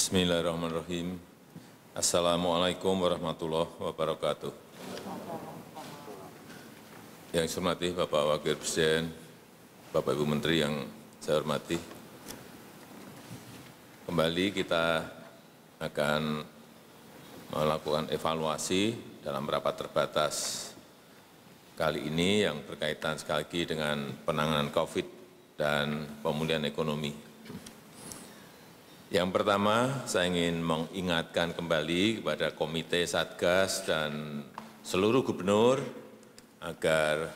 Bismillahirrahmanirrahim. Assalamualaikum warahmatullahi wabarakatuh. Yang saya hormati Bapak Wakil Presiden, Bapak Ibu Menteri yang saya hormati, kembali kita akan melakukan evaluasi dalam rapat terbatas kali ini yang berkaitan sekali lagi dengan penanganan COVID dan pemulihan ekonomi. Yang pertama, saya ingin mengingatkan kembali kepada Komite Satgas dan seluruh gubernur agar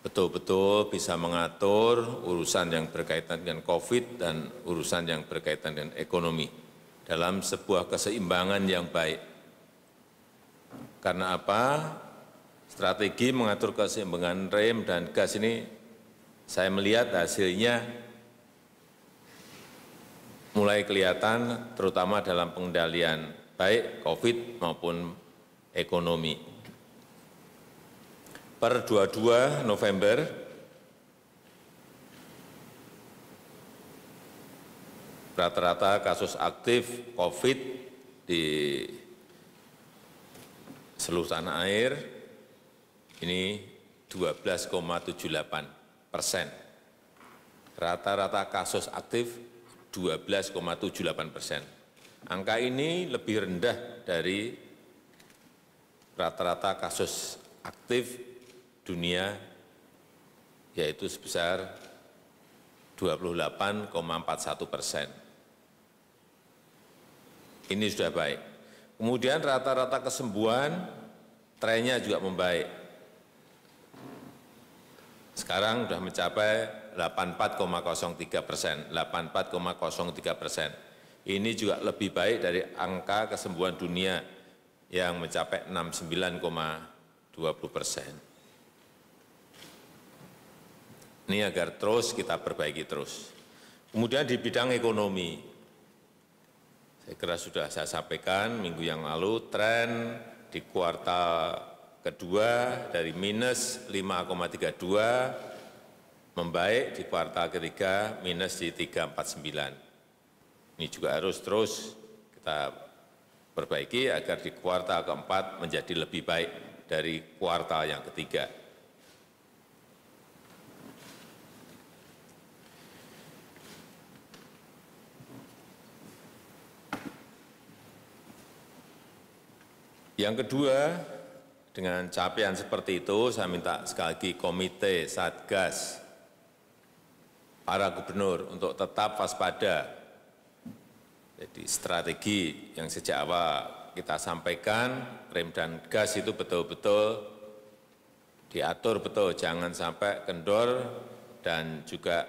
betul-betul bisa mengatur urusan yang berkaitan dengan COVID dan urusan yang berkaitan dengan ekonomi dalam sebuah keseimbangan yang baik. Karena apa? Strategi mengatur keseimbangan rem dan gas ini saya melihat hasilnya mulai kelihatan terutama dalam pengendalian baik COVID maupun ekonomi. Per 22 November, rata-rata kasus aktif COVID di seluruh tanah air ini 12,78%. Rata-rata kasus aktif 12,78%. Angka ini lebih rendah dari rata-rata kasus aktif dunia, yaitu sebesar 28,41%. Ini sudah baik. Kemudian rata-rata kesembuhan trennya juga membaik. Sekarang sudah mencapai 84,03%, 84,03%. Ini juga lebih baik dari angka kesembuhan dunia yang mencapai 69,20%. Ini agar terus kita perbaiki terus. Kemudian di bidang ekonomi, saya kira sudah saya sampaikan minggu yang lalu, tren di kuartal kedua dari minus 5,32 membaik, di kuartal ketiga minus di 3,49. Ini juga harus terus kita perbaiki agar di kuartal keempat menjadi lebih baik dari kuartal yang ketiga. Yang kedua, dengan capaian seperti itu, saya minta sekali lagi Komite Satgas, para gubernur untuk tetap waspada. Jadi strategi yang sejak awal kita sampaikan, rem dan gas itu betul-betul diatur betul, jangan sampai kendor dan juga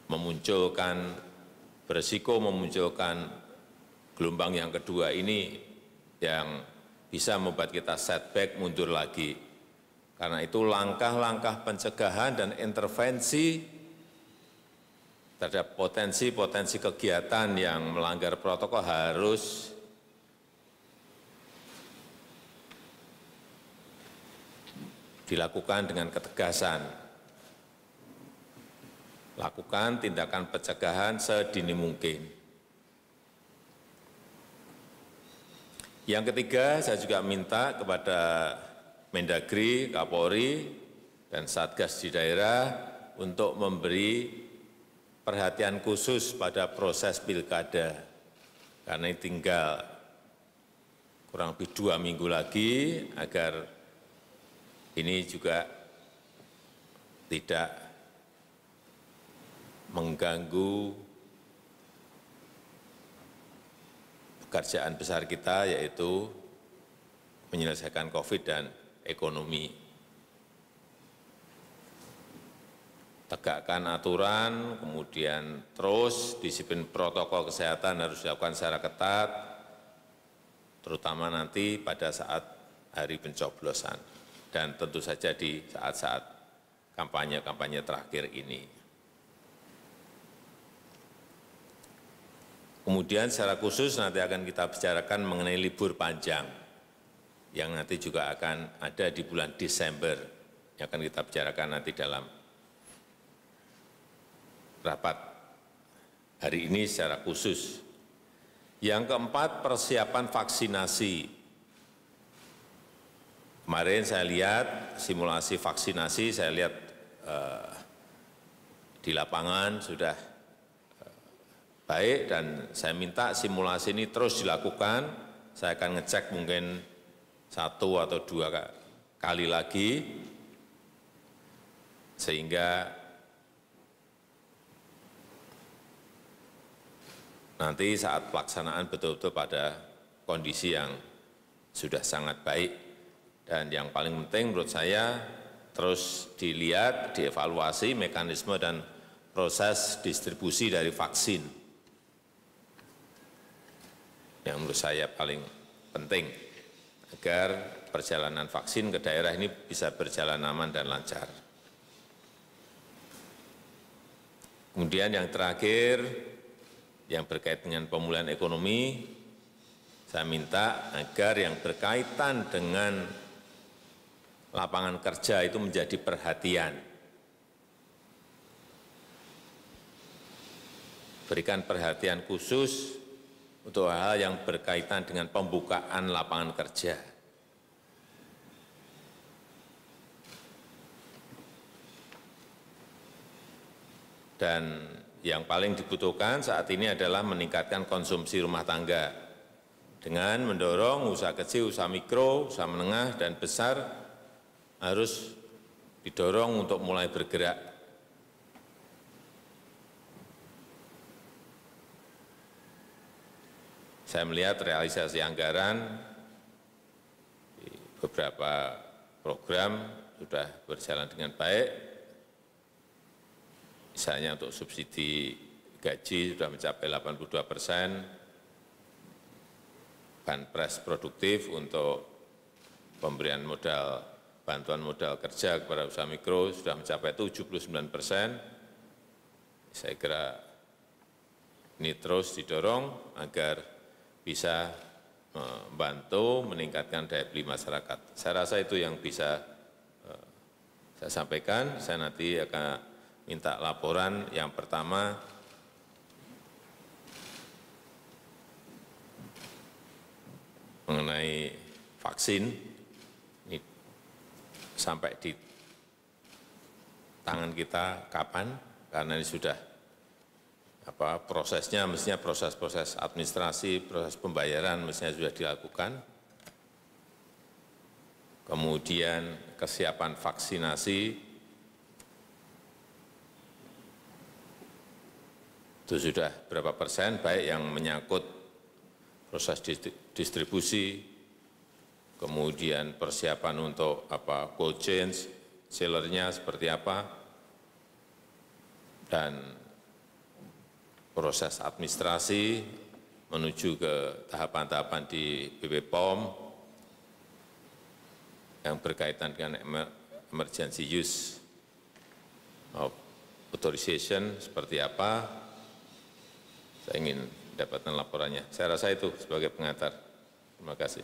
memunculkan, berisiko memunculkan gelombang yang kedua ini yang bisa membuat kita setback, mundur lagi. Karena itu langkah-langkah pencegahan dan intervensi terhadap potensi-potensi kegiatan yang melanggar protokol harus dilakukan dengan ketegasan. Lakukan tindakan pencegahan sedini mungkin. Yang ketiga, saya juga minta kepada Mendagri, Kapolri, dan Satgas di daerah untuk memberi perhatian khusus pada proses pilkada. Karena ini tinggal kurang lebih 2 minggu lagi agar ini juga tidak mengganggu pekerjaan besar kita, yaitu menyelesaikan COVID dan ekonomi. Tegakkan aturan, kemudian terus disiplin protokol kesehatan harus dilakukan secara ketat, terutama nanti pada saat hari pencoblosan, dan tentu saja di saat-saat kampanye-kampanye terakhir ini. Kemudian secara khusus nanti akan kita bicarakan mengenai libur panjang yang nanti juga akan ada di bulan Desember, yang akan kita bicarakan nanti dalam rapat hari ini secara khusus. Yang keempat, persiapan vaksinasi. Kemarin saya lihat simulasi vaksinasi, saya lihat di lapangan sudah baik dan saya minta simulasi ini terus dilakukan. Saya akan ngecek mungkin 1 atau 2 kali lagi sehingga nanti saat pelaksanaan betul-betul pada kondisi yang sudah sangat baik. Dan yang paling penting menurut saya terus dilihat, dievaluasi mekanisme dan proses distribusi dari vaksin. Yang menurut saya paling penting agar perjalanan vaksin ke daerah ini bisa berjalan aman dan lancar. Kemudian yang terakhir, yang berkaitan dengan pemulihan ekonomi, saya minta agar yang berkaitan dengan lapangan kerja itu menjadi perhatian. Berikan perhatian khusus untuk hal yang berkaitan dengan pembukaan lapangan kerja. Dan yang paling dibutuhkan saat ini adalah meningkatkan konsumsi rumah tangga dengan mendorong usaha kecil, usaha mikro, usaha menengah, dan besar harus didorong untuk mulai bergerak. Saya melihat realisasi anggaran di beberapa program sudah berjalan dengan baik. Misalnya untuk subsidi gaji sudah mencapai 82%, banpres produktif untuk pemberian modal, bantuan modal kerja kepada usaha mikro sudah mencapai 79%. Saya kira ini terus didorong agar bisa membantu meningkatkan daya beli masyarakat. Saya rasa itu yang bisa saya sampaikan. Saya nanti akan minta laporan yang pertama mengenai vaksin. Ini sampai di tangan kita kapan, karena ini sudah prosesnya, mestinya proses-proses administrasi, proses pembayaran mestinya sudah dilakukan. Kemudian kesiapan vaksinasi itu sudah berapa persen, baik yang menyangkut proses distribusi, kemudian persiapan untuk cold chain, sellernya seperti apa, dan proses administrasi menuju ke tahapan-tahapan di BP POM yang berkaitan dengan emergency use of authorization seperti apa. Saya ingin dapatkan laporannya. Saya rasa itu sebagai pengantar. Terima kasih.